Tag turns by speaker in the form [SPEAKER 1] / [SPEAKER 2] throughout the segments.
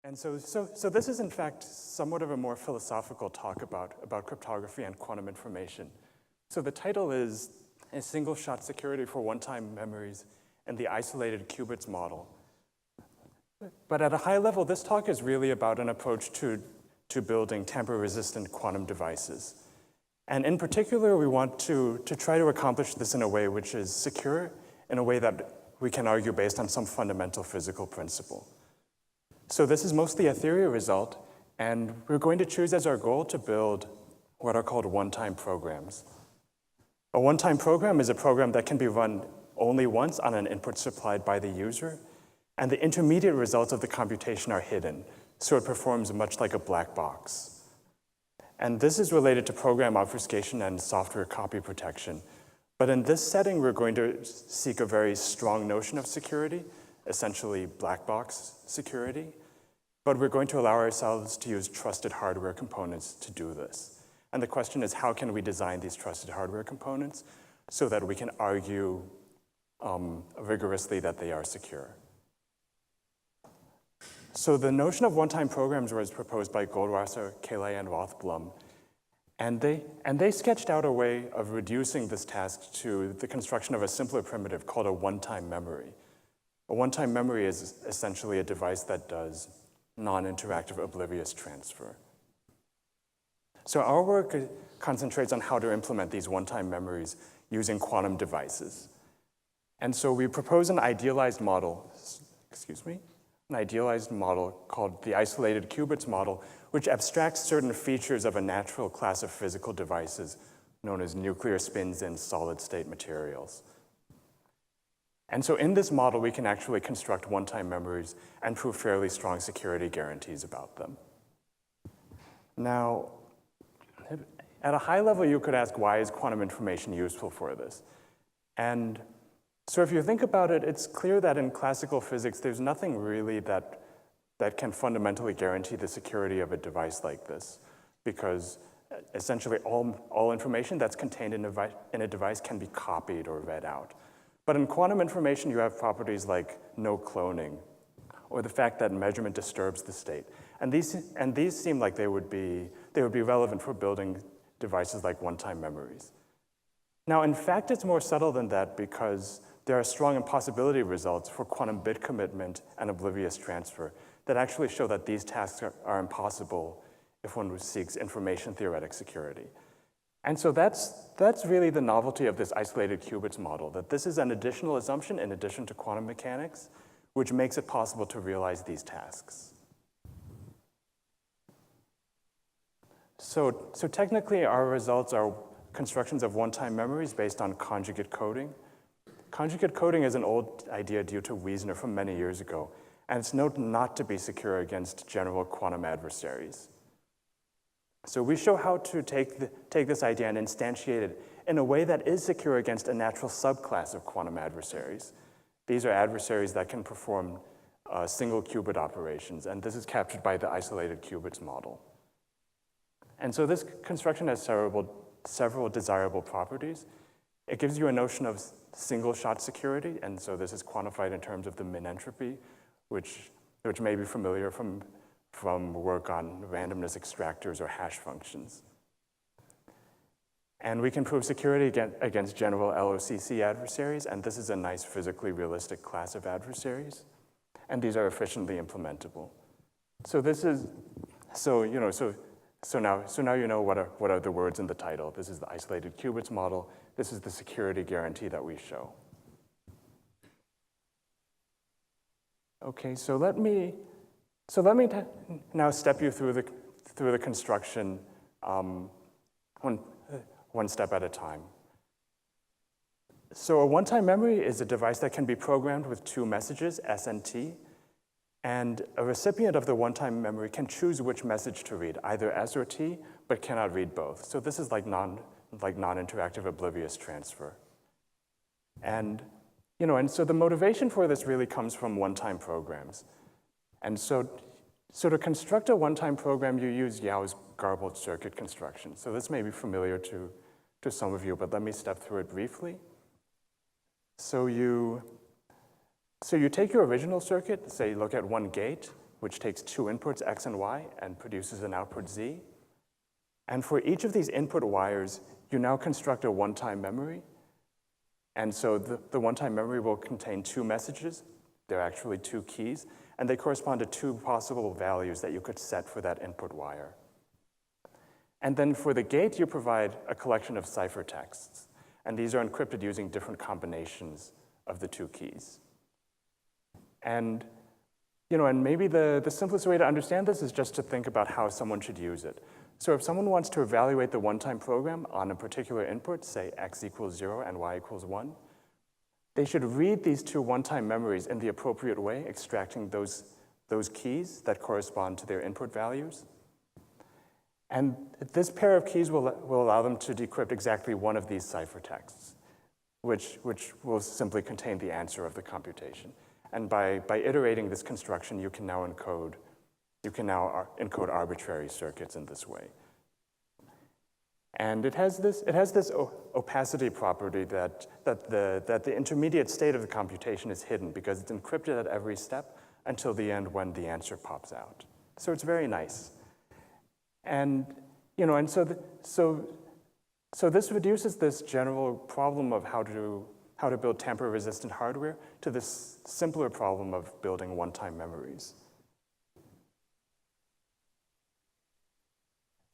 [SPEAKER 1] And so this is, in fact, somewhat of a more philosophical talk about cryptography and quantum information. So the title is A Single-Shot Security for One-Time Memories and the Isolated Qubits Model. But at a high level, this talk is really about an approach to building tamper-resistant quantum devices. And in particular, we want to try to accomplish this in a way which is secure, in a way that we can argue based on some fundamental physical principle. So this is mostly a theory result, and we're going to choose as our goal to build what are called one-time programs. A one-time program is a program that can be run only once on an input supplied by the user, and the intermediate results of the computation are hidden, so it performs much like a black box. And this is related to program obfuscation and software copy protection. But in this setting, we're going to seek a very strong notion of security, essentially black box security. But we're going to allow ourselves to use trusted hardware components to do this. And the question is, how can we design these trusted hardware components so that we can argue rigorously that they are secure? So the notion of one-time programs was proposed by Goldwasser, Cayley, and Rothblum. And they sketched out a way of reducing this task to the construction of a simpler primitive called a one-time memory. A one-time memory is essentially a device that does non-interactive oblivious transfer. So our work concentrates on how to implement these one-time memories using quantum devices. And so we propose an idealized model, called the isolated qubits model, which abstracts certain features of a natural class of physical devices known as nuclear spins in solid-state materials. And so in this model, we can actually construct one-time memories and prove fairly strong security guarantees about them. Now, at a high level, you could ask, why is quantum information useful for this? And so if you think about it, it's clear that in classical physics, there's nothing really that can fundamentally guarantee the security of a device like this, because essentially all information that's contained in a device can be copied or read out. But in quantum information, you have properties like no cloning, or the fact that measurement disturbs the state. And these seem like they would be relevant for building devices like one-time memories. Now, in fact, it's more subtle than that, because there are strong impossibility results for quantum bit commitment and oblivious transfer that actually show that these tasks are impossible if one seeks information theoretic security. And so that's really the novelty of this isolated qubits model, that this is an additional assumption in addition to quantum mechanics, which makes it possible to realize these tasks. So technically, our results are constructions of one-time memories based on conjugate coding. Conjugate coding is an old idea due to Wiesner from many years ago, and it's known not to be secure against general quantum adversaries. So we show how to take this idea and instantiate it in a way that is secure against a natural subclass of quantum adversaries. These are adversaries that can perform single qubit operations, and this is captured by the isolated qubits model. And so this construction has several desirable properties. It gives you a notion of single-shot security, and so this is quantified in terms of the min entropy, which may be familiar from work on randomness extractors or hash functions. And we can prove security against general LOCC adversaries, and this is a nice physically realistic class of adversaries, and these are efficiently implementable. So now you know what are the words in the title. This is the isolated qubits model. This is the security guarantee that we show. Okay, so let me now step you through the construction one step at a time. So a one-time memory is a device that can be programmed with two messages, S and T, and a recipient of the one-time memory can choose which message to read, either S or T, but cannot read both. So this is like non-interactive oblivious transfer. And so the motivation for this really comes from one-time programs. And so to construct a one-time program, you use Yao's garbled circuit construction. So this may be familiar to some of you, but let me step through it briefly. So you take your original circuit, say you look at one gate which takes two inputs, x and y, and produces an output z. And for each of these input wires, you now construct a one-time memory. And so the one-time memory will contain two messages. They're actually two keys, and they correspond to two possible values that you could set for that input wire. And then for the gate, you provide a collection of ciphertexts. And these are encrypted using different combinations of the two keys. And, and maybe the simplest way to understand this is just to think about how someone should use it. So if someone wants to evaluate the one-time program on a particular input, say x equals 0 and y equals 1, they should read these two one-time memories in the appropriate way, extracting those keys that correspond to their input values. And this pair of keys will allow them to decrypt exactly one of these ciphertexts, which will simply contain the answer of the computation. And by iterating this construction, you can now encode arbitrary circuits in this way. And it has this opacity property that the intermediate state of the computation is hidden because it's encrypted at every step until the end when the answer pops out. So it's very nice. And so this reduces this general problem of how to build tamper-resistant hardware to this simpler problem of building one-time memories.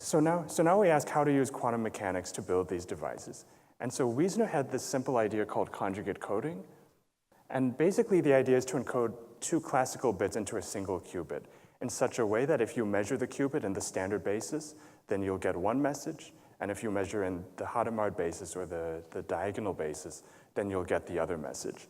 [SPEAKER 1] So now we ask how to use quantum mechanics to build these devices. And so Wiesner had this simple idea called conjugate coding. And basically the idea is to encode two classical bits into a single qubit in such a way that if you measure the qubit in the standard basis, then you'll get one message. And if you measure in the Hadamard basis or the diagonal basis, then you'll get the other message.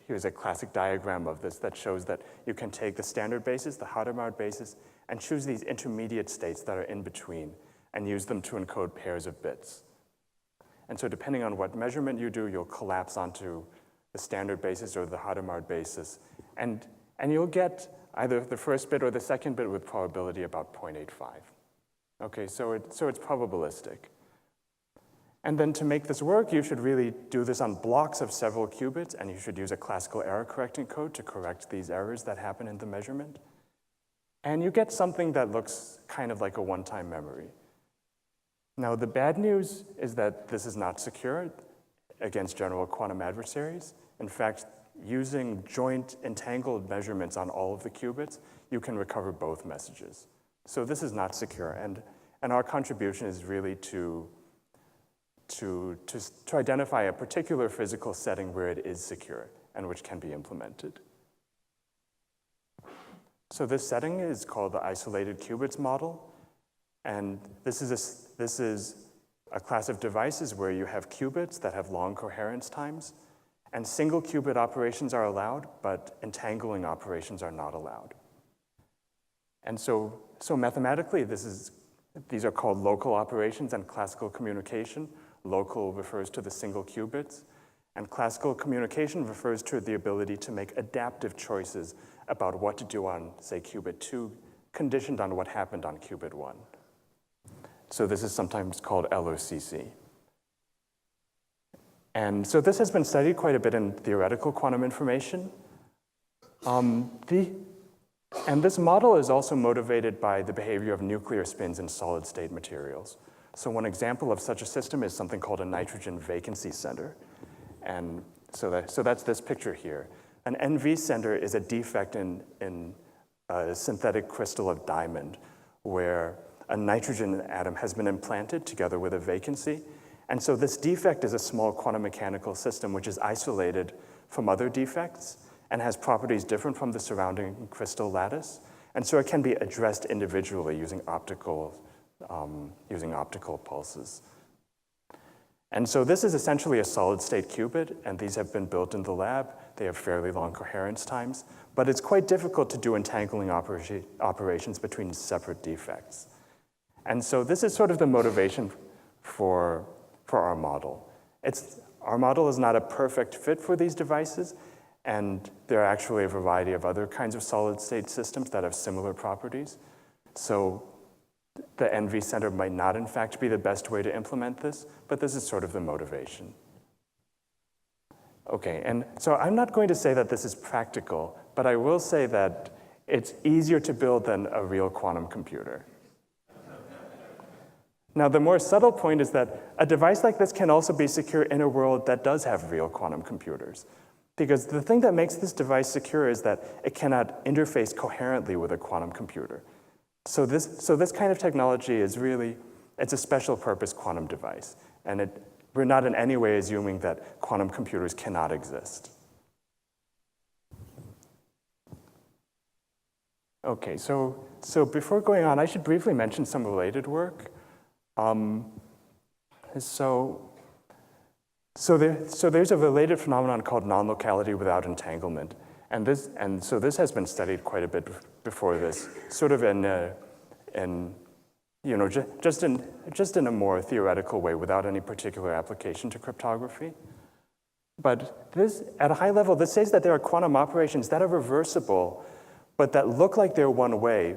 [SPEAKER 1] Here's a classic diagram of this that shows that you can take the standard basis, the Hadamard basis, and choose these intermediate states that are in between and use them to encode pairs of bits. And so depending on what measurement you do, you'll collapse onto the standard basis or the Hadamard basis. And you'll get either the first bit or the second bit with probability about 0.85. Okay, so it's probabilistic. And then to make this work, you should really do this on blocks of several qubits, and you should use a classical error correcting code to correct these errors that happen in the measurement. And you get something that looks kind of like a one-time memory. Now, the bad news is that this is not secure against general quantum adversaries. In fact, using joint entangled measurements on all of the qubits, you can recover both messages. So this is not secure, and our contribution is really to identify a particular physical setting where it is secure and which can be implemented. So this setting is called the isolated qubits model, and this is a class of devices where you have qubits that have long coherence times, and single qubit operations are allowed, but entangling operations are not allowed. And so mathematically, these are called local operations and classical communication. Local refers to the single qubits, and classical communication refers to the ability to make adaptive choices about what to do on, say, qubit 2, conditioned on what happened on qubit 1. So this is sometimes called LOCC. And so this has been studied quite a bit in theoretical quantum information. And this model is also motivated by the behavior of nuclear spins in solid-state materials. So one example of such a system is something called a nitrogen vacancy center. And so that's this picture here. An NV center is a defect in a synthetic crystal of diamond where a nitrogen atom has been implanted together with a vacancy. And so this defect is a small quantum mechanical system which is isolated from other defects and has properties different from the surrounding crystal lattice. And so it can be addressed individually using optical pulses. And so this is essentially a solid-state qubit, and these have been built in the lab. They have fairly long coherence times, but it's quite difficult to do entangling operations between separate defects. And so this is sort of the motivation for our model. Our model is not a perfect fit for these devices, and there are actually a variety of other kinds of solid-state systems that have similar properties. So the NV center might not, in fact, be the best way to implement this, but this is sort of the motivation. Okay, and so I'm not going to say that this is practical, but I will say that it's easier to build than a real quantum computer. Now, the more subtle point is that a device like this can also be secure in a world that does have real quantum computers. Because the thing that makes this device secure is that it cannot interface coherently with a quantum computer. So this kind of technology is really, it's a special purpose quantum device. And we're not in any way assuming that quantum computers cannot exist. Okay, so before going on, I should briefly mention some related work. So there's a related phenomenon called non-locality without entanglement. And so this has been studied quite a bit before this, sort of just in a more theoretical way without any particular application to cryptography. But this, at a high level, this says that there are quantum operations that are reversible, but that look like they're one way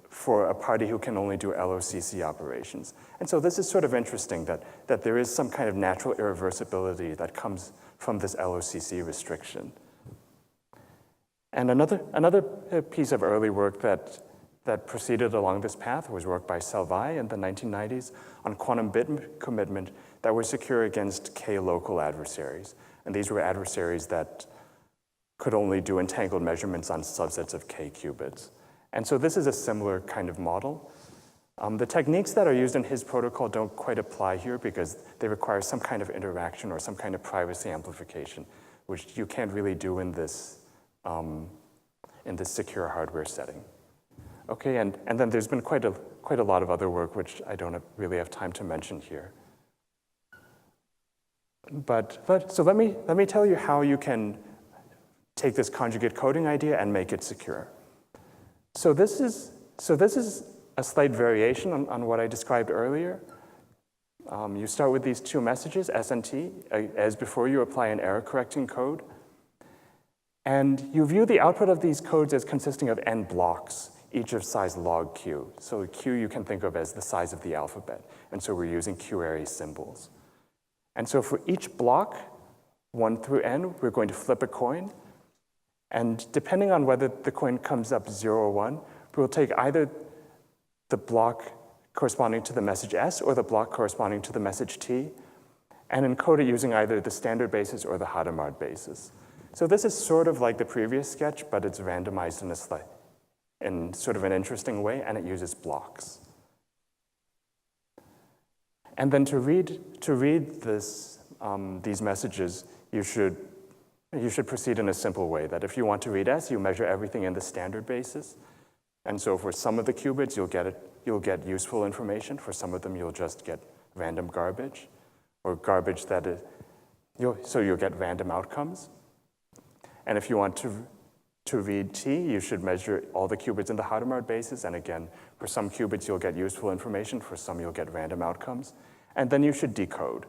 [SPEAKER 1] for a party who can only do LOCC operations. And so this is sort of interesting that there is some kind of natural irreversibility that comes from this LOCC restriction. And another piece of early work that proceeded along this path was work by Salvai in the 1990s on quantum bit commitment that were secure against K-local adversaries. And these were adversaries that could only do entangled measurements on subsets of K qubits. And so this is a similar kind of model. The techniques that are used in his protocol don't quite apply here because they require some kind of interaction or some kind of privacy amplification, which you can't really do in this secure hardware setting. Okay, and then there's been quite a lot of other work which I don't really have time to mention here. So let me tell you how you can take this conjugate coding idea and make it secure. So this is a slight variation on what I described earlier. You start with these two messages, S and T. As before, you apply an error-correcting code. And you view the output of these codes as consisting of n blocks, each of size log q. So q you can think of as the size of the alphabet. And so we're using q-array symbols. And so for each block, 1 through n, we're going to flip a coin. And depending on whether the coin comes up 0 or 1, we'll take either the block corresponding to the message S or the block corresponding to the message T, and encode it using either the standard basis or the Hadamard basis. So this is sort of like the previous sketch, but it's randomized in sort of an interesting way, and it uses blocks. And then to read these messages, you should proceed in a simple way, that if you want to read S, you measure everything in the standard basis. And so for some of the qubits, you'll get useful information. For some of them, you'll just get random garbage, or garbage so you'll get random outcomes. And if you want to read T, you should measure all the qubits in the Hadamard basis. And again, for some qubits, you'll get useful information. For some, you'll get random outcomes. And then you should decode.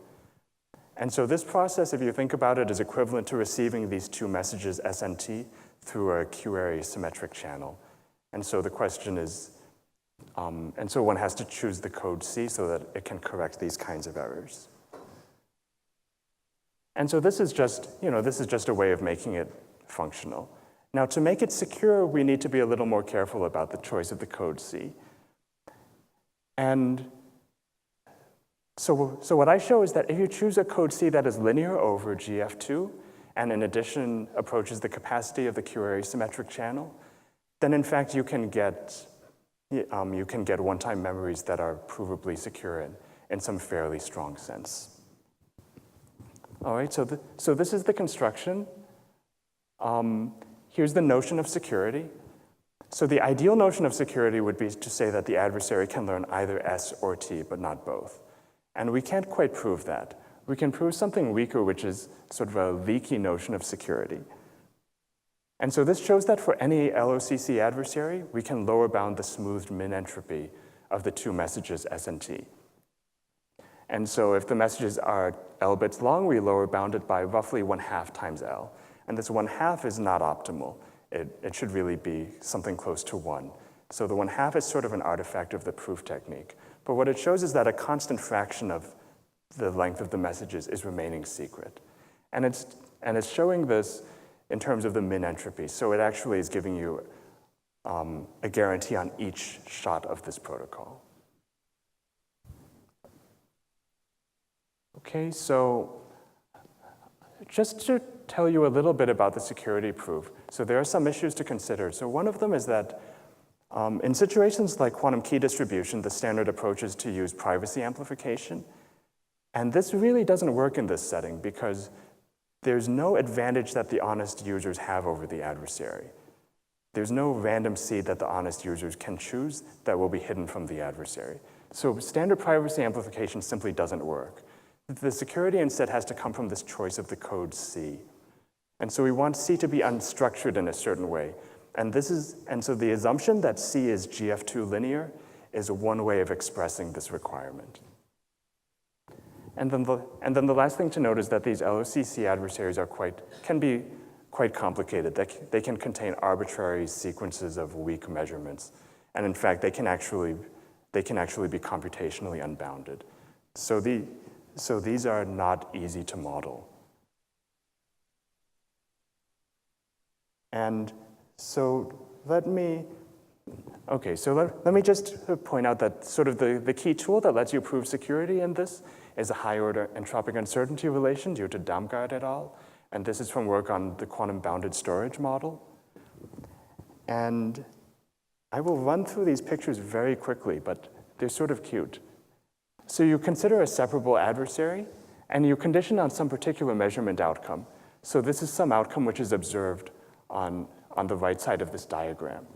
[SPEAKER 1] And so this process, if you think about it, is equivalent to receiving these two messages, S and T, through a Q-array symmetric channel. And so the question is, and so one has to choose the code C so that it can correct these kinds of errors. And so this is just a way of making it functional. Now, to make it secure, we need to be a little more careful about the choice of the code C. And so what I show is that if you choose a code C that is linear over GF2, and in addition approaches the capacity of the Q-array symmetric channel, then in fact you can get one-time memories that are provably secure in some fairly strong sense. All right, so this is the construction. Here's the notion of security. So the ideal notion of security would be to say that the adversary can learn either S or T, but not both. And we can't quite prove that. We can prove something weaker, which is sort of a leaky notion of security. And so this shows that for any LOCC adversary, we can lower bound the smoothed min entropy of the two messages S and T. And so if the messages are L bits long, we lower bound it by roughly 1/2 times L. And this 1/2 is not optimal. It should really be something close to 1. So the 1/2 is sort of an artifact of the proof technique. But what it shows is that a constant fraction of the length of the messages is remaining secret. And And it's showing this in terms of the min entropy. So it actually is giving you a guarantee on each shot of this protocol. Okay, so just to tell you a little bit about the security proof. So there are some issues to consider. So one of them is that in situations like quantum key distribution, the standard approach is to use privacy amplification. And this really doesn't work in this setting because there's no advantage that the honest users have over the adversary. There's no random seed that the honest users can choose that will be hidden from the adversary. So standard privacy amplification simply doesn't work. The security instead has to come from this choice of the code C. And so we want C to be unstructured in a certain way. And so the assumption that C is GF2 linear is one way of expressing this requirement. And then the last thing to note is that these LOCC adversaries can be quite complicated. They can contain arbitrary sequences of weak measurements. And in fact, they can actually be computationally unbounded. So these are not easy to model. And so let me just point out that sort of the key tool that lets you prove security in this is a high-order entropic uncertainty relation due to Damgaard et al. And this is from work on the quantum bounded storage model. And I will run through these pictures very quickly, but they're sort of cute. So you consider a separable adversary, and you condition on some particular measurement outcome. So this is some outcome which is observed on the right side of this diagram.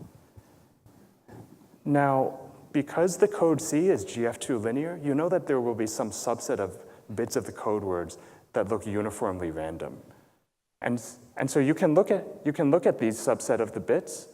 [SPEAKER 1] Now, because the code C is GF2 linear, you know that there will be some subset of bits of the code words that look uniformly random. And so you can look at these subset of the bits,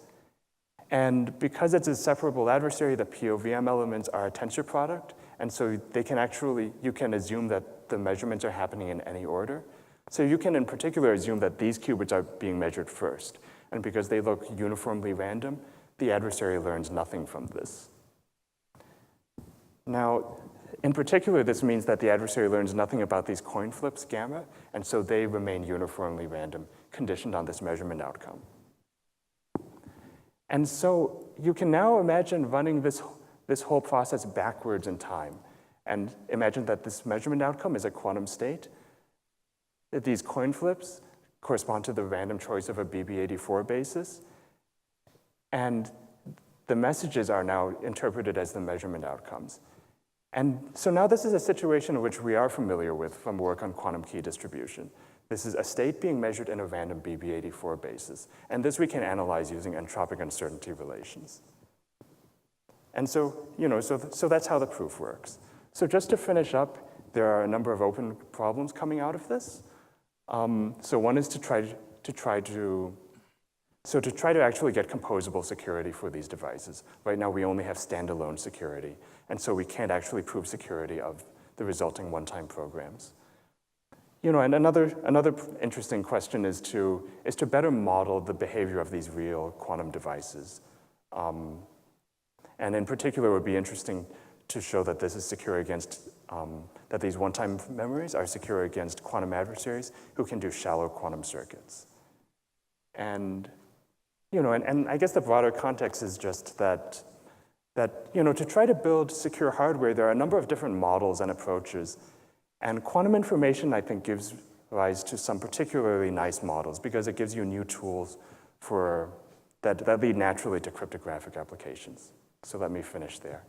[SPEAKER 1] and because it's a separable adversary, the POVM elements are a tensor product, and so you can assume that the measurements are happening in any order. So you can in particular assume that these qubits are being measured first. And because they look uniformly random, the adversary learns nothing from this. Now, in particular, this means that the adversary learns nothing about these coin flips gamma, and so they remain uniformly random, conditioned on this measurement outcome. And so you can now imagine running this whole process backwards in time, and imagine that this measurement outcome is a quantum state, that these coin flips correspond to the random choice of a BB84 basis, and the messages are now interpreted as the measurement outcomes. And so now this is a situation which we are familiar with from work on quantum key distribution. This is a state being measured in a random BB84 basis. And this we can analyze using entropic uncertainty relations. And so, so that's how the proof works. So just to finish up, there are a number of open problems coming out of this. So one is to try to actually get composable security for these devices. Right now, we only have standalone security, and so we can't actually prove security of the resulting one-time programs. And another interesting question is to better model the behavior of these real quantum devices. And in particular, it would be interesting to show that this is secure against, that these one-time memories are secure against quantum adversaries who can do shallow quantum circuits. And I guess the broader context is just that to try to build secure hardware, there are a number of different models and approaches. And quantum information, I think, gives rise to some particularly nice models because it gives you new tools that lead naturally to cryptographic applications. So let me finish there.